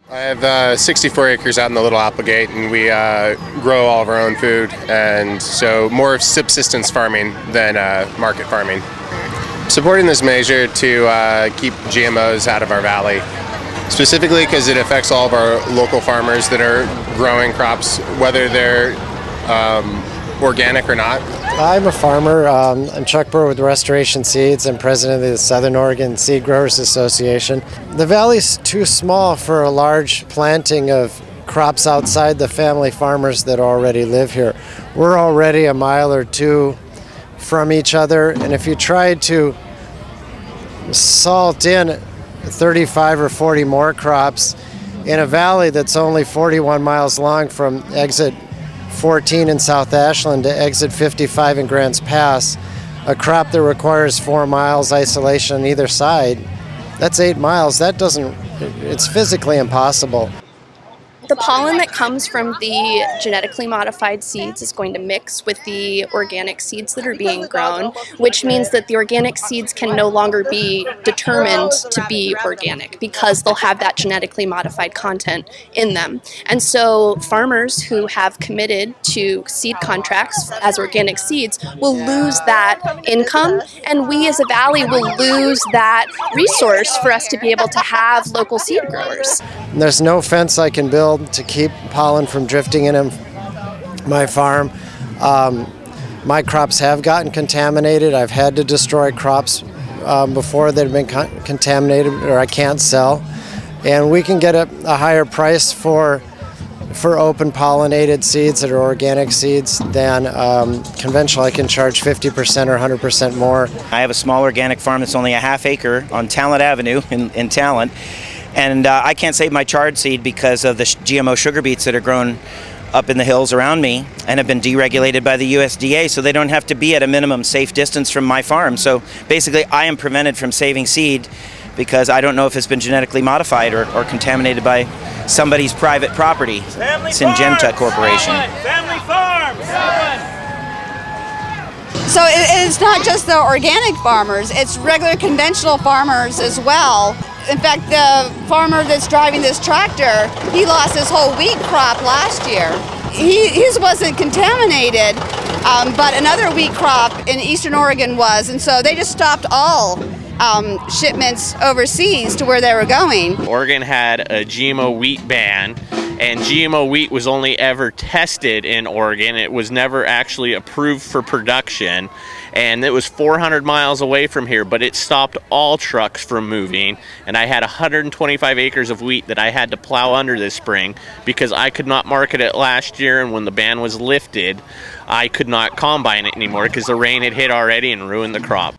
I have 64 acres out in the Little Applegate, and we grow all of our own food, and so more subsistence farming than market farming. Supporting this measure to keep GMOs out of our valley, specifically because it affects all of our local farmers that are growing crops, whether they're organic or not. I'm a farmer. I'm Chuck Burr with Restoration Seeds. I'm president of the Southern Oregon Seed Growers Association. The valley's too small for a large planting of crops outside the family farmers that already live here. We're already a mile or two from each other, and if you tried to salt in 35 or 40 more crops in a valley that's only 41 miles long from exit 14 in South Ashland to exit 55 in Grants Pass, a crop that requires 4 miles isolation on either side, that's 8 miles. It's physically impossible. The pollen that comes from the genetically modified seeds is going to mix with the organic seeds that are being grown, which means that the organic seeds can no longer be determined to be organic because they'll have that genetically modified content in them. And so farmers who have committed to seed contracts as organic seeds will lose that income, and we as a valley will lose that resource for us to be able to have local seed growers. There's no fence I can build to keep pollen from drifting into my farm. My crops have gotten contaminated. I've had to destroy crops before that have been contaminated or I can't sell. And we can get a higher price for open pollinated seeds that are organic seeds than conventional. I can charge 50% or 100% more. I have a small organic farm that's only a half acre on Talent Avenue in Talent. And I can't save my chard seed because of the GMO sugar beets that are grown up in the hills around me and have been deregulated by the USDA, so they don't have to be at a minimum safe distance from my farm. So basically I am prevented from saving seed because I don't know if it's been genetically modified or contaminated by somebody's private property. Syngenta Corporation. Family Farms! So it's not just the organic farmers, it's regular conventional farmers as well. In fact, the farmer that's driving this tractor, he lost his whole wheat crop last year. His wasn't contaminated, but another wheat crop in eastern Oregon was, and so they just stopped all shipments overseas to where they were going. Oregon had a GMO wheat ban, and GMO wheat was only ever tested in Oregon. It was never actually approved for production, and it was 400 miles away from here, but it stopped all trucks from moving, and I had 125 acres of wheat that I had to plow under this spring because I could not market it last year, and when the ban was lifted, I could not combine it anymore because the rain had hit already and ruined the crop.